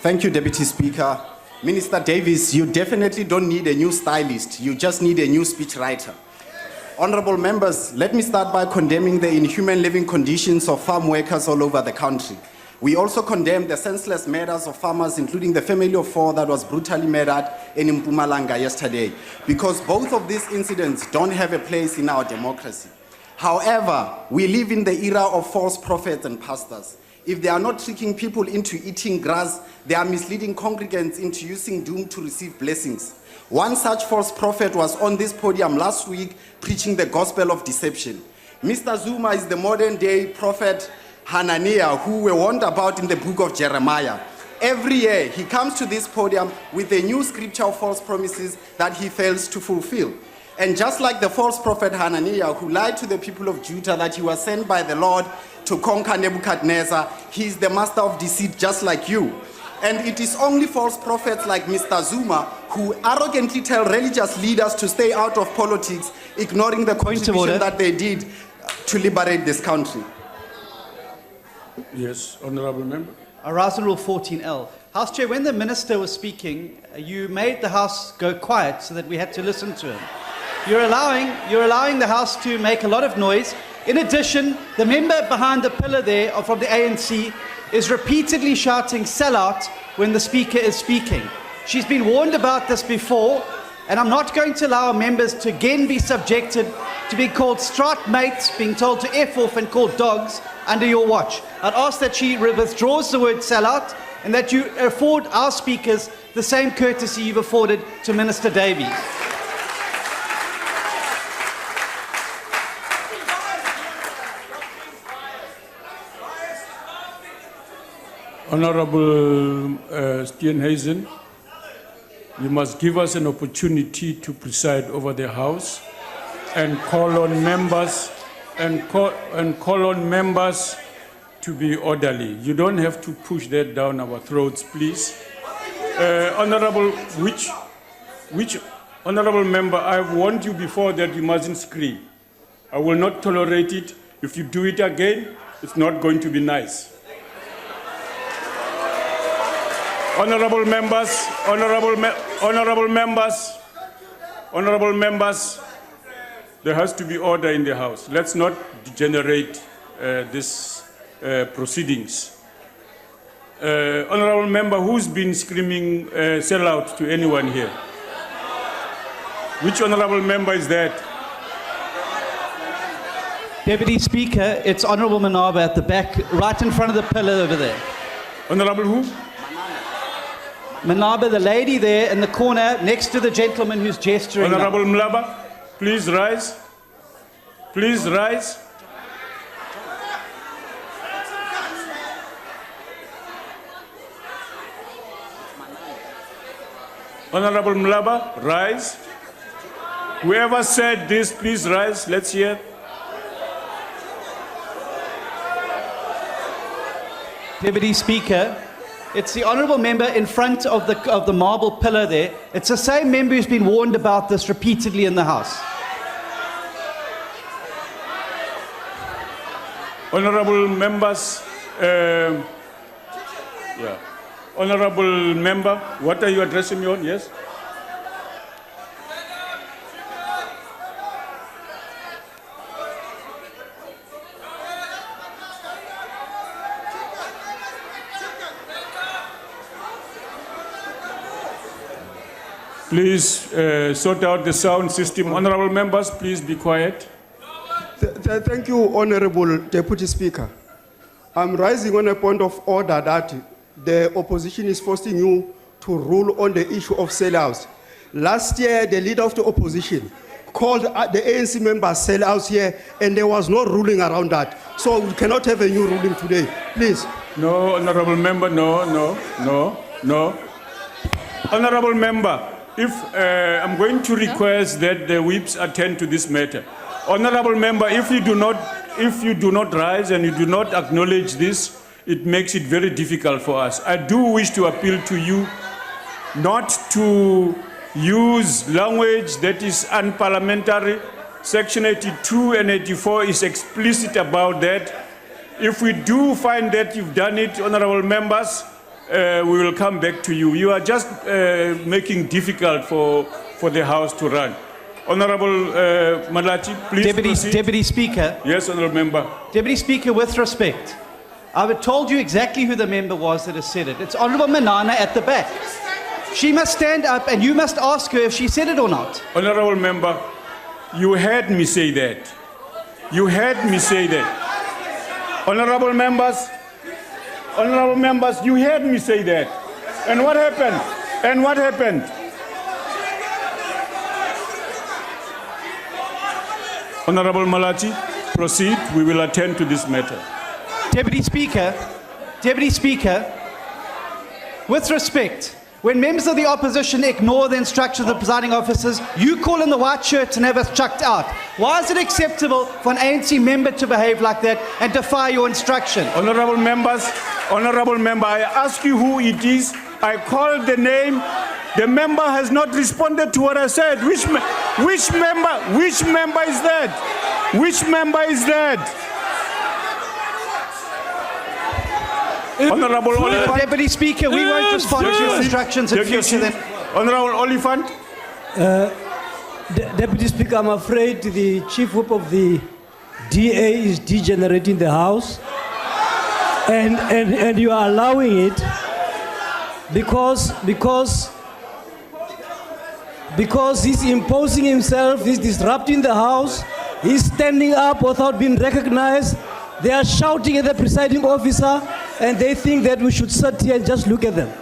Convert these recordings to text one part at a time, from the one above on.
Thank you, Deputy Speaker. Minister Davis, you definitely don't need a new stylist. You just need a new speechwriter. Honorable members, let me start by condemning the inhuman living conditions of farm workers all over the country. We also condemn the senseless murders of farmers, including the family of 4 that was brutally murdered in Mpumalanga yesterday, because both of these incidents don't have a place in our democracy. However, we live in the era of false prophets and pastors. If they are not tricking people into eating grass, they are misleading congregants into using doom to receive blessings. One such false prophet was on this podium last week preaching the gospel of deception. Mr. Zuma is the modern day prophet Hananiah, who we warned about in the book of Jeremiah. Every year he comes to this podium with a new scripture of false promises that he fails to fulfill. And just like the false prophet Hananiah, who lied to the people of Judah that he was sent by the Lord to conquer Nebuchadnezzar, he is the master of deceit just like you. And it is only false prophets like Mr. Zuma who arrogantly tell religious leaders to stay out of politics, ignoring the contribution that they did to liberate this country. Yes, Honourable Member. Arousal Rule 14L. House Chair, when the Minister was speaking, you made the House go quiet so that we had to listen to him. You're allowing the House to make a lot of noise. In addition, the member behind the pillar there from the ANC is repeatedly shouting "sell out" when the Speaker is speaking. She's been warned about this before, and I'm not going to allow members to again be subjected to being called strut mates, being told to F off and called dogs under your watch. I'd ask that she withdraws the word "sell out" and that you afford our speakers the same courtesy you've afforded to Minister Davies. Honourable Steenhuisen, you must give us an opportunity to preside over the House and call on members to be orderly. You don't have to push that down our throats, please. Honourable member, I warned you before that you mustn't scream. I will not tolerate it. If you do it again, it's not going to be nice. Honourable members, there has to be order in the House. Let's not degenerate these proceedings. Honourable member, who's been screaming "sell out" to anyone here? Which honourable member is that? Deputy Speaker, it's Honourable Manaba at the back, right in front of the pillar over there. Honourable who? Manaba, the lady there in the corner next to the gentleman who's gesturing. Honourable Mlaba, please rise. Please rise. Honourable Mlaba, rise. Whoever said this, please rise. Let's hear. Deputy Speaker, it's the honourable member in front of the marble pillar there. It's the same member who's been warned about this repeatedly in the House. Honourable members, Honourable member, what are you addressing me on? Yes? Please sort out the sound system. Honourable members, please be quiet. Thank you, Honourable Deputy Speaker. I'm rising on a point of order that the opposition is forcing you to rule on the issue of sellouts. Last year, the leader of the opposition called the ANC members sellouts here, and there was no ruling around that. So we cannot have a new ruling today. Please. No, Honourable member, no. Honourable member, if I'm going to request that the whips attend to this matter. Honourable member, if you do not rise and you do not acknowledge this, it makes it very difficult for us. I do wish to appeal to you not to use language that is unparliamentary. Section 82 and 84 is explicit about that. If we do find that you've done it, honourable members, we will come back to you. You are just making difficult for the House to run. Honorable Malachi, please proceed. Deputy Speaker. Yes, Honorable Member. Deputy Speaker, with respect, I've told you exactly who the member was that has said it. It's Honourable Manana at the back. She must stand up and you must ask her if she said it or not. Honorable Member, you heard me say that. You heard me say that. Honorable members, you heard me say that. And what happened? And what happened? Honorable Malachi, proceed. We will attend to this matter. Deputy Speaker, with respect, when members of the opposition ignore the instructions of the presiding officers, you call in the white shirts and have us chucked out. Why is it acceptable for an ANC member to behave like that and defy your instruction? Honorable members, I ask you who it is. I called the name. The member has not responded to what I said. Which member is that? Which member is that? Honorable Oliphant. Deputy Speaker, we won't respond to your instructions in future then. Honorable Oliphant. Deputy Speaker, I'm afraid the Chief Whip of the DA is degenerating the House. And you are allowing it because he's imposing himself, he's disrupting the House, he's standing up without being recognized. They are shouting at the presiding officer and they think that we should sit here and just look at them.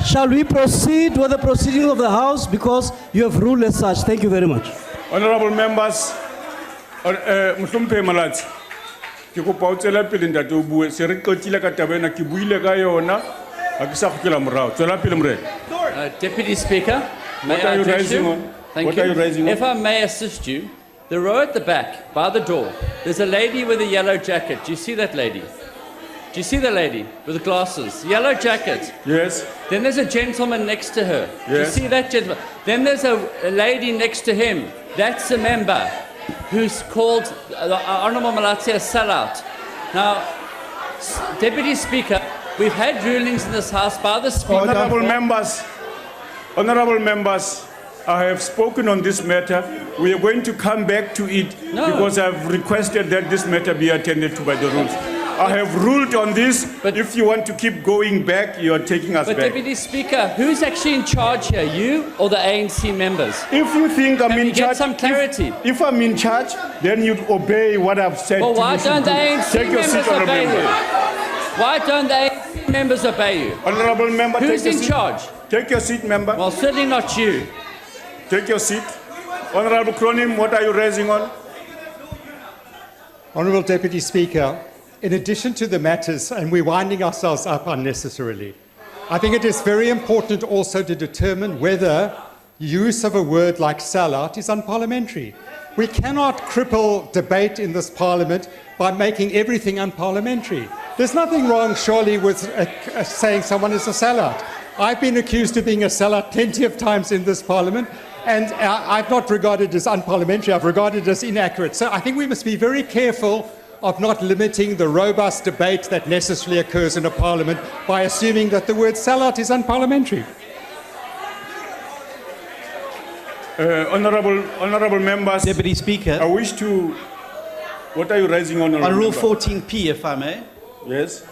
Shall we proceed with the proceedings of the House because you have ruled as such? Thank you very much. Honorable members, Mhlompe Malachi, ke kopa o tsela pele ntate o bue se re qotile ka taba ena ke buile ka yona ha ke sa khokela morao tsela pele morena. Deputy Speaker, may What I are you address raising you? on? Thank What you. are you raising on? If I may assist you, the row at the back, by the door, there's a lady with a yellow jacket. Do you see that lady? Do you see the lady with the glasses? Yellow jacket. Yes. Then there's a gentleman next to her. Do you Yes. see that gentleman? Then there's a lady next to him. That's a member who's called the Honourable Malachi a sellout. Now, Deputy Speaker, we've had rulings in this House by the Speaker. Honorable members, I have spoken on this matter. We are going to come back to it because I've requested that this matter be attended to by the rules. I have ruled on this. But if you want to keep going back, you are taking us But back. Deputy Speaker, who's actually in charge here, you or the ANC members? If you think I'm Can in we get charge, some clarity? if I'm in charge, then you'd obey what I've said. Well, to why you to don't the do. ANC Take your seat, members honorable obey you? member. Why don't the ANC members obey you? Honorable member, Who's take your in seat. charge? Take your seat, member. Well, certainly not you. Take your seat. Honorable Cronin, what are you raising on? Honourable Deputy Speaker, in addition to the matters, and we're winding ourselves up unnecessarily, I think it is very important also to determine whether use of a word like sellout is unparliamentary. We cannot cripple debate in this Parliament by making everything unparliamentary. There's nothing wrong, surely, with saying someone is a sellout. I've been accused of being a sellout plenty of times in this Parliament, and I've not regarded it as unparliamentary, I've regarded it as inaccurate. So I think we must be very careful of not limiting the robust debate that necessarily occurs in a Parliament by assuming that the word sellout is unparliamentary. Honorable members, Deputy Speaker, I wish to... What are you raising on? on Rule member? 14P, if I may. Yes.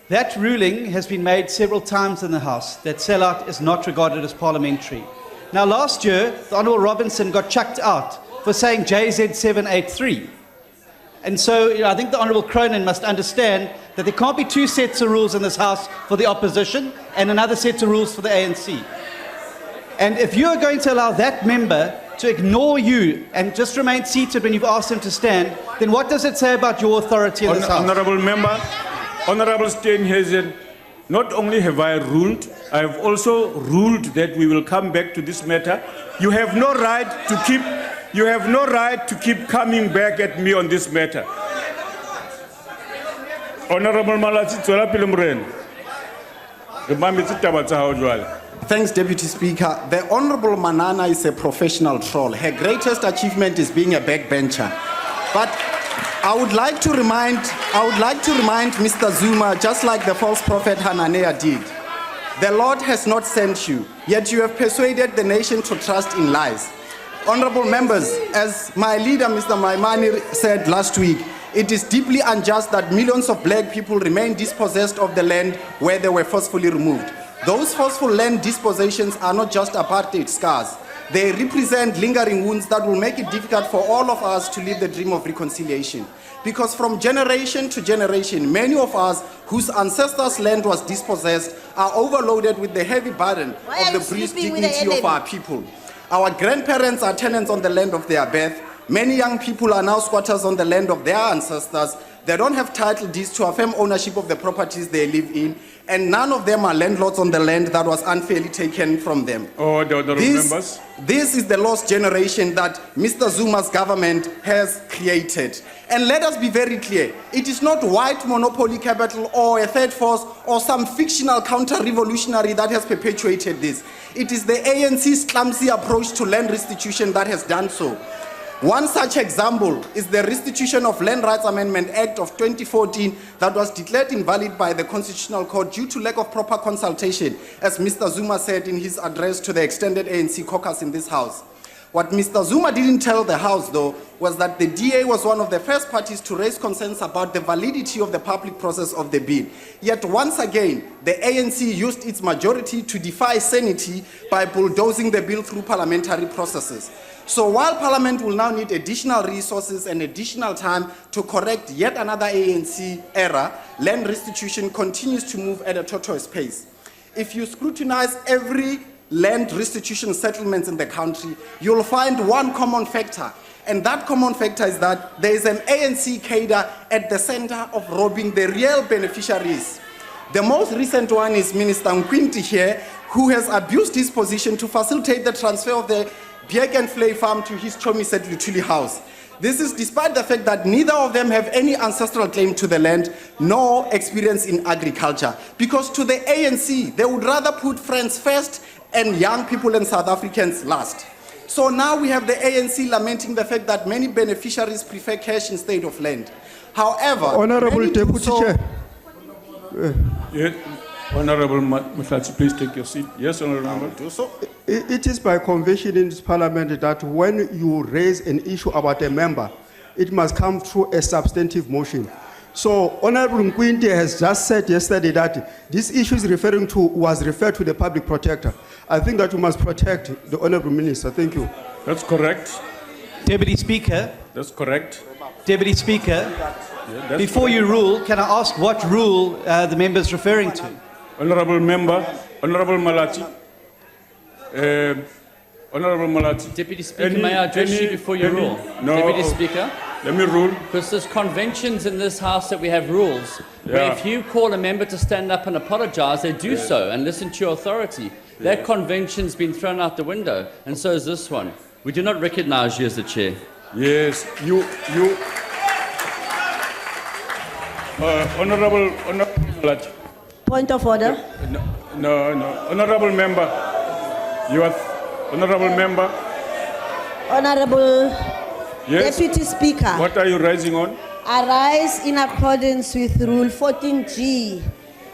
That ruling has been made several times in the House, that sellout is not regarded as parliamentary. Now, last year, the Honourable Robinson got chucked out for saying JZ783. And so I think the Honourable Cronin must understand that there can't be two sets of rules in this House for the opposition and another set of rules for the ANC. And if you are going to allow that member to ignore you and just remain seated when you've asked him to stand, then what does it say about your authority in this House? Honorable member, Honorable Steenhuisen, not only have I ruled, I have also ruled that we will come back to this matter. You have no right to keep coming back at me on this matter. Honorable Malachi, tswela pele morena. Re mametse taba tsa hao jwale. Thanks, Deputy Speaker. The Honorable Manana is a professional troll. Her greatest achievement is being a backbencher. But I would like to remind Mr. Zuma, just like the false prophet Hananiah did, the Lord has not sent you, yet you have persuaded the nation to trust in lies. Honorable members, as my leader, Mr. Maimani, said last week, it is deeply unjust that millions of black people remain dispossessed of the land where they were forcefully removed. Those forceful land dispossessions are not just apartheid scars. They represent lingering wounds that will make it difficult for all of us to live the dream of reconciliation. Because from generation to generation, many of us whose ancestors' land was dispossessed are overloaded with the heavy burden of the bruised dignity of our people. Our grandparents are tenants on the land of their birth. Many young people are now squatters on the land of their ancestors. They don't have title deeds to affirm ownership of the properties they live in, and none of them are landlords on the land that was unfairly taken from them. Oh, the honorable members. This is the lost generation that Mr. Zuma's government has created. And let us be very clear, it is not white monopoly capital or a third force or some fictional counter-revolutionary that has perpetuated this. It is the ANC's clumsy approach to land restitution that has done so. One such example is the Restitution of Land Rights Amendment Act of 2014 that was declared invalid by the Constitutional Court due to lack of proper consultation, as Mr. Zuma said in his address to the extended ANC caucus in this House. What Mr. Zuma didn't tell the House, though, was that the DA was one of the first parties to raise concerns about the validity of the public process of the bill. Yet once again, the ANC used its majority to defy sanity by bulldozing the bill through parliamentary processes. So while Parliament will now need additional resources and additional time to correct yet another ANC error, land restitution continues to move at a tortoise pace. If you scrutinize every land restitution settlements in the country, you'll find one common factor. And that common factor is that there is an ANC cadre at the center of robbing the real beneficiaries. The most recent one is Minister Nkwinti here, who has abused his position to facilitate the transfer of the Bjek and Flay farm to his Chomiset Lutuli house. This is despite the fact that neither of them have any ancestral claim to the land nor experience in agriculture. Because to the ANC, they would rather put friends first and young people and South Africans last. So now we have the ANC lamenting the fact that many beneficiaries prefer cash instead of land. However, Honorable Deputy Chair. Yeah. Honorable Mutlatsi, please take your seat. Yes, Honorable Member. do so. It is by convention in this parliament that when you raise an issue about a member, it must come through a substantive motion. So Honorable Nkwinti has just said yesterday that this issue was referred to the public protector. I think that we must protect the Honorable Minister. Thank you. That's correct. Deputy Speaker, That's correct. Deputy Speaker, Yeah, that's before you rule, can I ask what rule the member is referring to? Honorable Member, Honorable Malachi. Honorable Malachi. Deputy Speaker, may I address you before you rule? No. Deputy Speaker, Let me rule. because there's conventions in this House that we have rules. Where Yeah. if you call a member to stand up and apologise, they do so and listen to your authority. That convention's been thrown out the window, and so is this one. We do not recognise you as the chair. Yes, you. Honorable Malachi. Point of order. No. Honorable Member. You are Honorable Member. Honorable Yes. Deputy Speaker, What are you rising on? I rise in accordance with Rule 14G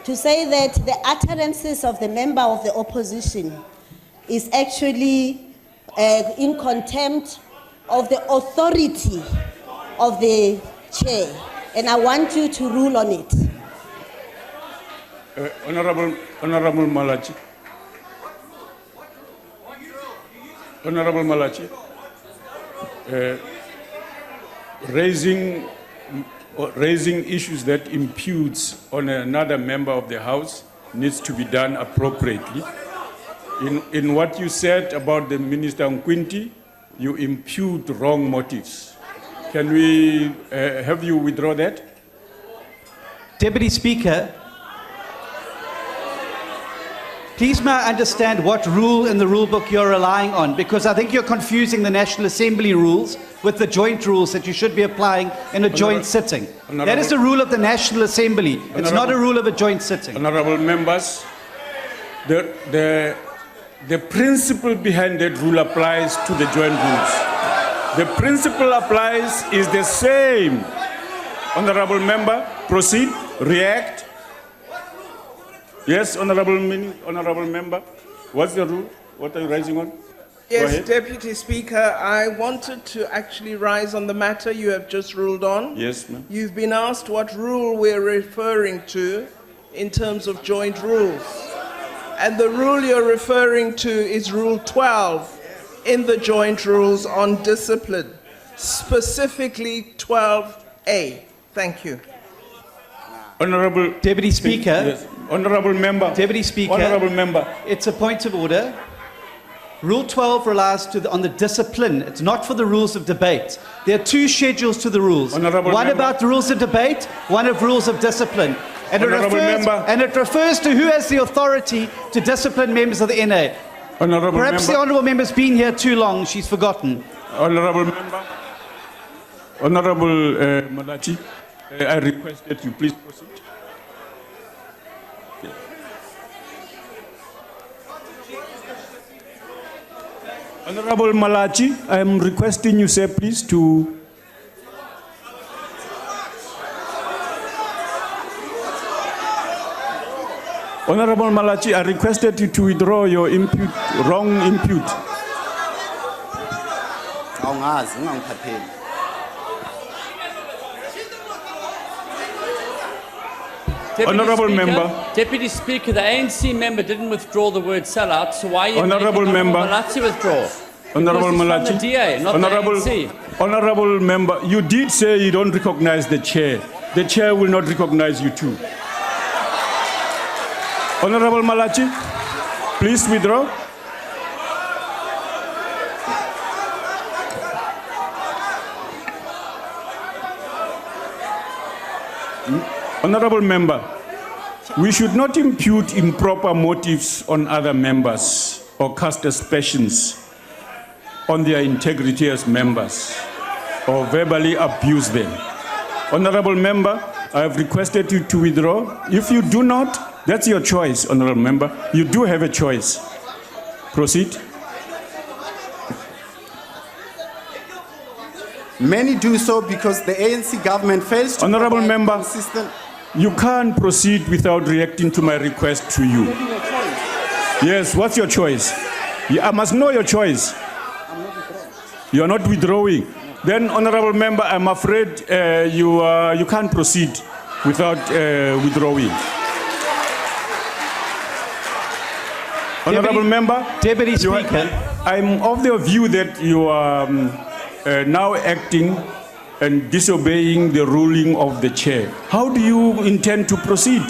to say that the utterances of the member of the opposition is actually in contempt of the authority of the chair, and I want you to rule on it. Honorable Malachi. Honorable Malachi. Raising issues that imputes on another member of the House needs to be done appropriately. In what you said about the Minister Nkwinti, you impute wrong motives. Can we have you withdraw that? Deputy Speaker, please may I understand what rule in the rule book you're relying on, because I think you're confusing the National Assembly rules with the joint rules that you should be applying in a joint sitting. That is the rule of the National Assembly. It's not a rule of a joint sitting. Honorable members, the principle behind that rule applies to the joint rules. The principle applies is the same Honorable member, proceed, react. Yes, honorable member. What's the rule? What are you raising on? Go Yes, ahead. Deputy Speaker, I wanted to actually rise on the matter you have just ruled on. Yes, ma'am. You've been asked what rule we're referring to in terms of joint rules. And the rule you're referring to is Rule 12 in the joint rules on discipline, specifically 12A. Thank you. Honorable Deputy Speaker. Yes. Honorable member. Deputy Speaker. Honorable member. It's a point of order. Rule 12 relies on the discipline. It's not for the rules of debate. There are two schedules to the rules. Honourable one member. about the rules of debate, one of rules of discipline. And it refers to who has the authority to discipline members of the NA. Honorable Perhaps the member. honourable member's been here too long. She's forgotten. Honorable member. Honorable Malachi, I request that you please proceed. Honorable Malachi, I am requesting you, sir, please to... Honorable Malachi, I requested you to withdraw your wrong impute. Awungazi, ungangiphatheli. Honourable member. Deputy Speaker, the ANC member didn't withdraw the word sellout, so why are you Honourable making member. Malachi withdraw? Honorable Because Malachi. it's from the DA, not Honorable, the ANC. Honorable member, you did say you don't recognize the chair. The chair will not recognize you too. Honorable Malachi, please withdraw. Honorable member, we should not impute improper motives on other members or cast aspersions on their integrity as members or verbally abuse them. Honorable member, I have requested you to withdraw. If you do not, that's your choice, honorable member. You do have a choice. Proceed. Many do so because the ANC government fails to Honorable provide member. consistent... You can't proceed without reacting to my request to you. Yes, what's your choice? I must know your choice. You are not withdrawing. Then, honorable member, I'm afraid you can't proceed without withdrawing. Honorable member, Deputy Speaker. I'm of the view that you are now acting and disobeying the ruling of the chair. How do you intend to proceed?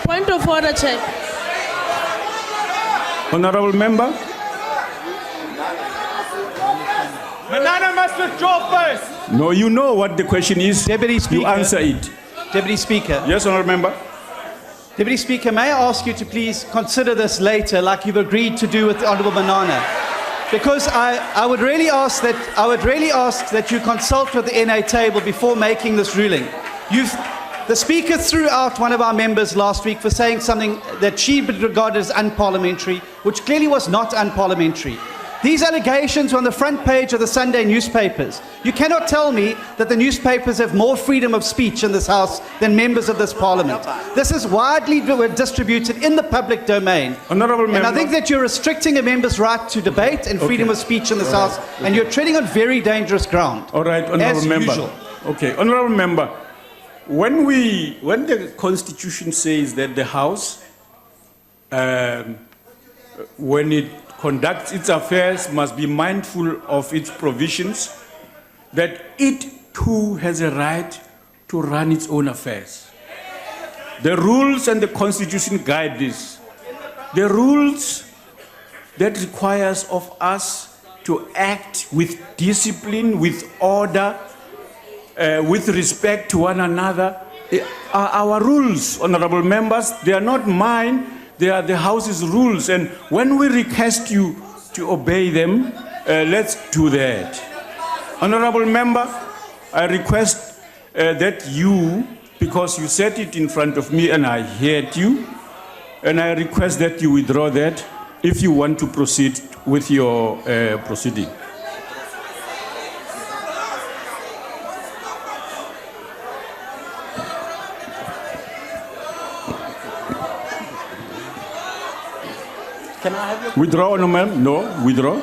Point of order, Chair. Honorable member? Manana must withdraw first. No, you know what the question is. Deputy Speaker. You answer it. Deputy Speaker. Yes, honorable member. Deputy Speaker, may I ask you to please consider this later, like you've agreed to do with the Honourable Manana? Because I would really ask that you consult with the NA table before making this ruling. The Speaker threw out one of our members last week for saying something that she regarded as unparliamentary, which clearly was not unparliamentary. These allegations were on the front page of the Sunday newspapers. You cannot tell me that the newspapers have more freedom of speech in this House than members of this Parliament. This is widely distributed in the public domain. Honourable And I member. think that you're restricting a member's right to debate and freedom of speech in this House, and you're treading on very dangerous ground. All right, honorable as member. usual. Okay, honorable member. When the Constitution says that the House, when it conducts its affairs, must be mindful of its provisions, that it too has a right to run its own affairs. The rules and the Constitution guide this. The rules that requires of us to act with discipline, with order, with respect to one another, are our rules, honorable members. They are not mine. They are the House's rules, and when we request you to obey them, let's do that. Honorable member, I request that you, because you said it in front of me and I heard you, and I request that you withdraw that if you want to proceed with your proceeding. Can I have your... Withdraw, no ma'am? No, withdraw.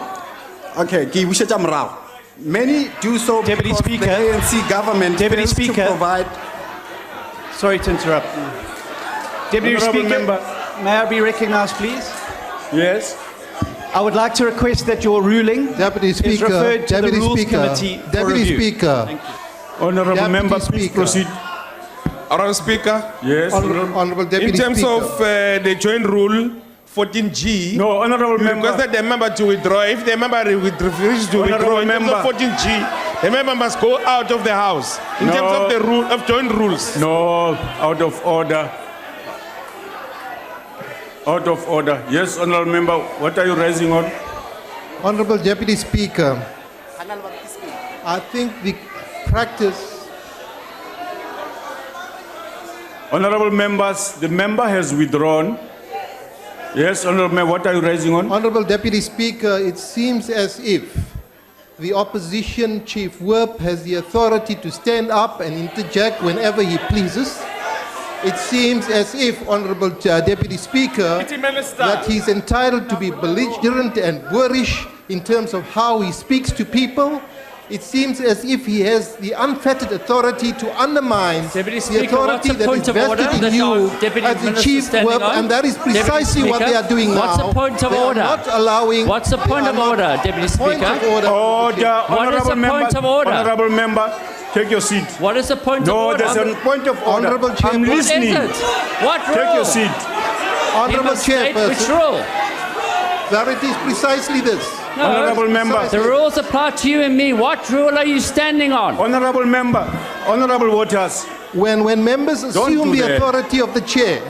Okay, ki wishetsa morao. Many do so Deputy because Speaker. the ANC government Deputy fails Speaker. to provide... Sorry to interrupt. Deputy Honourable Speaker, member. may I be recognized, please? Yes. I would like to request that your ruling Deputy is Speaker, referred to Deputy the Rules Speaker, Committee for Deputy review. Speaker, Thank you. Honourable Deputy member, please Speaker. proceed. Honourable Speaker, Yes. Honourable Deputy in terms Speaker. of the joint rule 14G, No, honourable we member. requested the member to withdraw. If the member refuses to withdraw in terms of 14G, the member must go out of the house. In No. terms of the rule of joint rules. No, out of order. Out of order. Yes, honourable member, what are you raising on? Honourable Deputy Speaker, I think the practice, Honourable members, the member has withdrawn. Yes, honourable member, what are you raising on? Honourable Deputy Speaker, it seems as if the opposition chief whip has the authority to stand up and interject whenever he pleases. It seems as if, Honourable Deputy Speaker, that he's entitled to be belligerent and boorish in terms of how he speaks to people. It seems as if he has the unfettered authority to undermine Deputy the Speaker, authority what's the that point is of order vested in that you our Deputy as the Minister chief standing whip, on? and that is Deputy precisely what Speaker, they are doing what's now. the point of They are order? not allowing. What's the point they of are order, not- Deputy Point Speaker? of order. Order, What is honourable the member. point of order? Honourable member, take your seat. What is the point of No, order? there's a point of order. Honourable I'm Chairperson. What is listening. it? What rule? Take your seat. He Honourable must state which Chairperson, rule. that it is precisely this. No, Honourable member. the rules apply to you and me. What rule are you standing on? Honourable member, honourable voters. When members assume do the that. authority of the chair,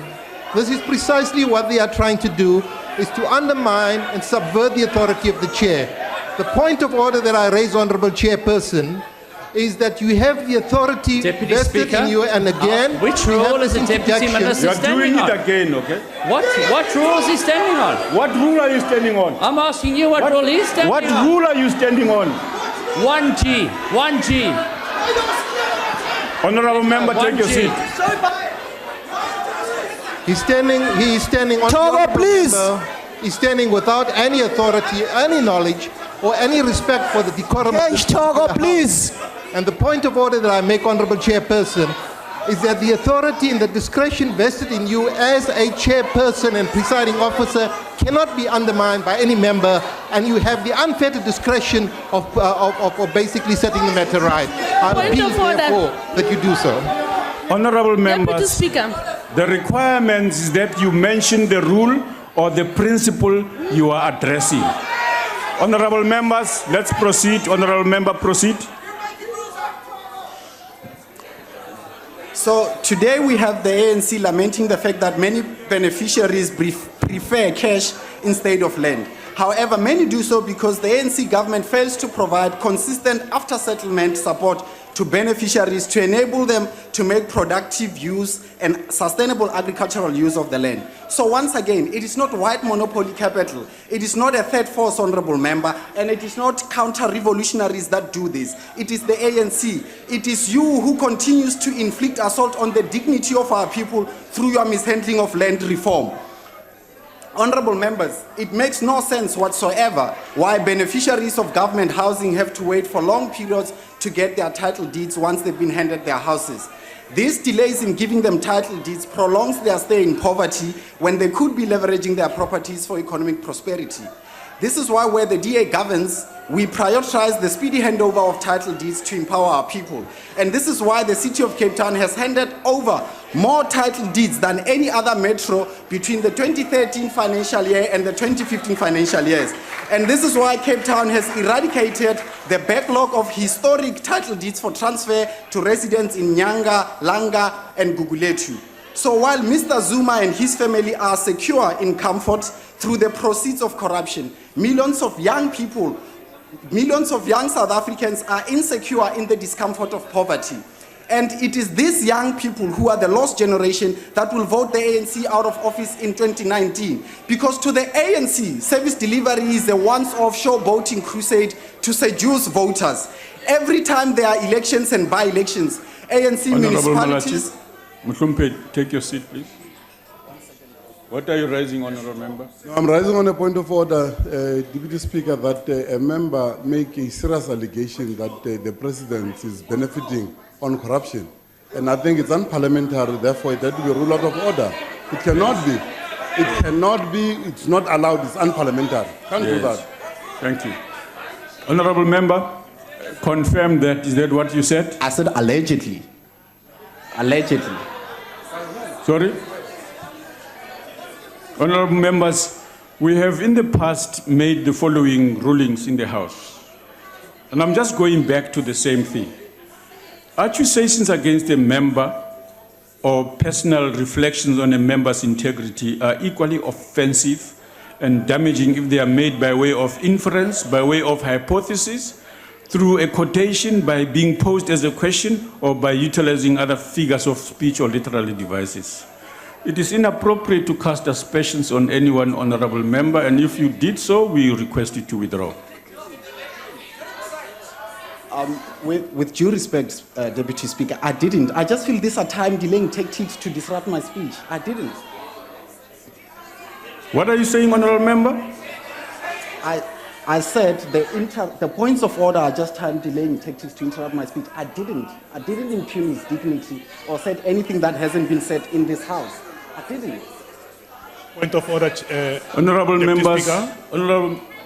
this is precisely what they are trying to do, is to undermine and subvert the authority of the chair. The point of order that I raise, Honourable Chairperson, is that you have the authority Deputy vested Speaker, in you, and again, which we have rule is this the Deputy interjection. Minister You are doing standing it on? again, okay? What rule is he standing on? What rule are you standing on? I'm asking you what rule he's standing What on. rule are you standing on? 1G. 1G. Honourable member, take your 1G. seat. He is standing on Togo, please. He's standing without any authority, any knowledge, or any respect for the decorum. of Change the Togo, House. please. And the point of order that I make, Honourable Chairperson, is that the authority and the discretion vested in you as a chairperson and presiding officer cannot be undermined by any member, and you have the unfettered discretion of basically setting the matter right. I Point appeal, of order. therefore, that you do so. Honourable Deputy members, Speaker. the requirement is that you mention the rule or the principle you are addressing. Honourable members, let's proceed. Honourable member, proceed. So today we have the ANC lamenting the fact that many beneficiaries prefer cash instead of land. However, many do so because the ANC government fails to provide consistent after-settlement support to beneficiaries to enable them to make productive use and sustainable agricultural use of the land. So once again, it is not white monopoly capital, it is not a third force, honourable member, and it is not counter-revolutionaries that do this. It is the ANC. It is you who continues to inflict assault on the dignity of our people through your mishandling of land reform. Honourable members, it makes no sense whatsoever why beneficiaries of government housing have to wait for long periods to get their title deeds once they've been handed their houses. These delays in giving them title deeds prolongs their stay in poverty when they could be leveraging their properties for economic prosperity. This is why where the DA governs, we prioritize the speedy handover of title deeds to empower our people. And this is why the City of Cape Town has handed over more title deeds than any other metro between the 2013 financial year and the 2015 financial years. And this is why Cape Town has eradicated the backlog of historic title deeds for transfer to residents in Nyanga, Langa, and Guguletu. So while Mr. Zuma and his family are secure in comfort through the proceeds of corruption, millions of young people, millions of young South Africans are insecure in the discomfort of poverty. And it is these young people who are the lost generation that will vote the ANC out of office in 2019. Because to the ANC, service delivery is a once-off showboating crusade to seduce voters. Every time there are elections and by-elections, ANC municipalities... Muhlumpe, take your seat, please. What are you raising, Honourable Member? I'm raising on a point of order, Deputy Speaker, that a member make a serious allegation that the President is benefiting on corruption. And I think it's unparliamentary, therefore that will be ruled out of order. It cannot be. It cannot be, it's not allowed, it's unparliamentary. Can't do that. Thank you. Honourable Member, confirm that, is that what you said? I said allegedly. Allegedly. Sorry? Honourable Members, we have in the past made the following rulings in the House. And I'm just going back to the same thing. Accusations against a member or personal reflections on a member's integrity are equally offensive and damaging if they are made by way of inference, by way of hypothesis, through a quotation, by being posed as a question, or by utilizing other figures of speech or literary devices. It is inappropriate to cast aspersions on any one honourable member, and if you did so, we request you to withdraw. With due respect, Deputy Speaker, I didn't. I just feel these are time-delaying tactics to disrupt my speech. I didn't. What are you saying, Honourable Member? I said the points of order are just time-delaying tactics to interrupt my speech. I didn't impugn his dignity or said anything that hasn't been said in this House. I didn't. Point of order, Honourable Deputy Members, Speaker.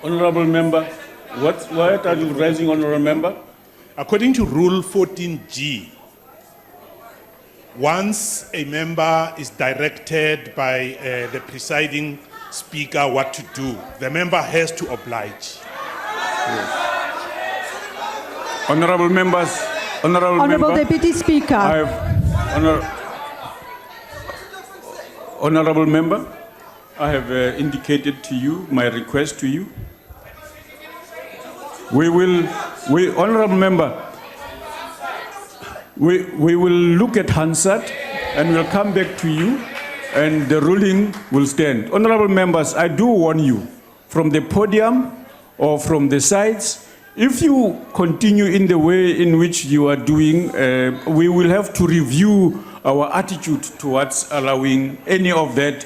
Honourable Member, what are you raising, Honourable Member? According to Rule 14G, once a member is directed by the presiding speaker what to do, the member has to oblige. Yes. Honourable Members, Honourable Deputy Speaker. Honourable Member, I have indicated to you my request to you. Honourable Member, we will look at Hansard and we'll come back to you and the ruling will stand. Honourable Members, I do warn you from the podium or from the sides, if you continue in the way in which you are doing, we will have to review our attitude towards allowing any of that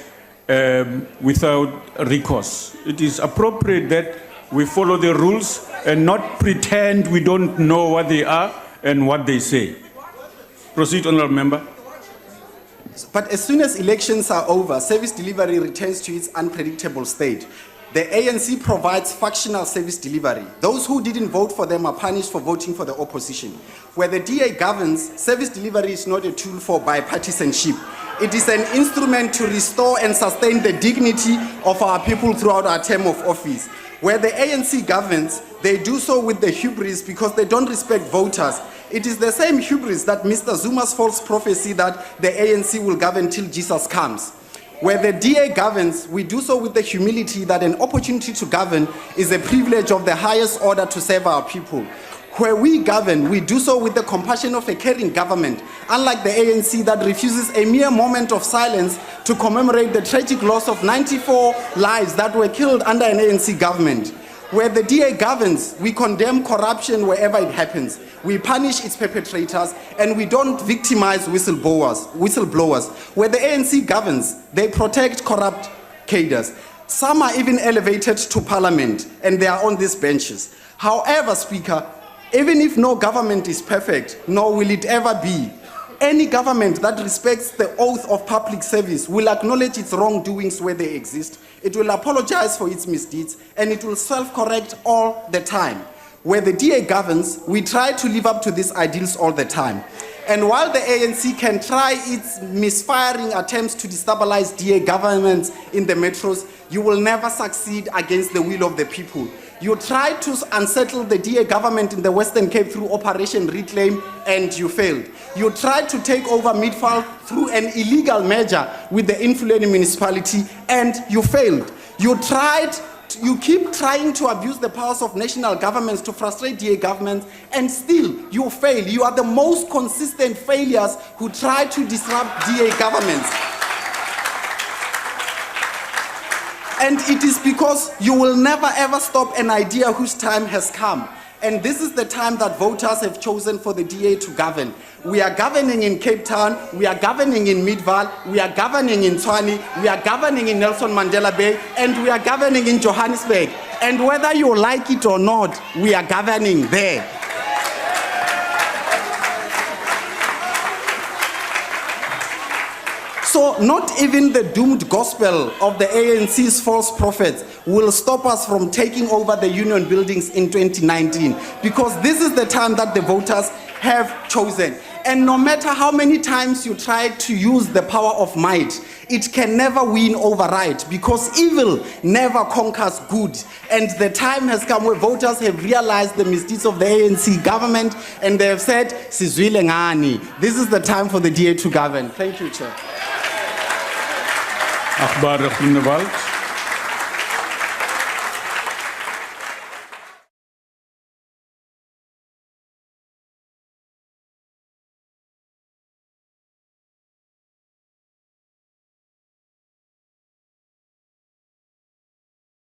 without recourse. It is appropriate that we follow the rules and not pretend we don't know what they are and what they say. Proceed, Honourable Member. But as soon as elections are over, service delivery returns to its unpredictable state. The ANC provides factional service delivery. Those who didn't vote for them are punished for voting for the opposition. Where the DA governs, service delivery is not a tool for bipartisanship. It is an instrument to restore and sustain the dignity of our people throughout our term of office. Where the ANC governs, they do so with the hubris because they don't respect voters. It is the same hubris that Mr. Zuma's false prophecy that the ANC will govern till Jesus comes. Where the DA governs, we do so with the humility that an opportunity to govern is a privilege of the highest order to serve our people. Where we govern, we do so with the compassion of a caring government, unlike the ANC that refuses a mere moment of silence to commemorate the tragic loss of 94 lives that were killed under an ANC government. Where the DA governs, we condemn corruption wherever it happens. We punish its perpetrators, and we don't victimize whistleblowers. Where the ANC governs, they protect corrupt cadres. Some are even elevated to parliament, and they are on these benches. However, Speaker, even if no government is perfect, nor will it ever be, any government that respects the oath of public service will acknowledge its wrongdoings where they exist. It will apologize for its misdeeds, and it will self-correct all the time. Where the DA governs, we try to live up to these ideals all the time. And while the ANC can try its misfiring attempts to destabilize DA governments in the metros, you will never succeed against the will of the people. You tried to unsettle the DA government in the Western Cape through Operation Reclaim, and you failed. You tried to take over Midvaal through an illegal merger with the influential municipality, and you failed. You tried You keep trying to abuse the powers of national governments to frustrate DA governments, and still you fail. You are the most consistent failures who try to disrupt DA governments. And it is because you will never ever stop an idea whose time has come. And this is the time that voters have chosen for the DA to govern. We are governing in Cape Town, we are governing in Midvaal, we are governing in Tshwane, we are governing in Nelson Mandela Bay, and we are governing in Johannesburg. And whether you like it or not, we are governing there. So not even the doomed gospel of the ANC's false prophets will stop us from taking over the union buildings in 2019, because this is the time that the voters have chosen. And no matter how many times you try to use the power of might, it can never win over right, because evil never conquers good. And the time has come where voters have realized the misdeeds of the ANC government, and they have said, "Sizwile ngani." This is the time for the DA to govern. Thank you, Chair. Akhbar Groenewald.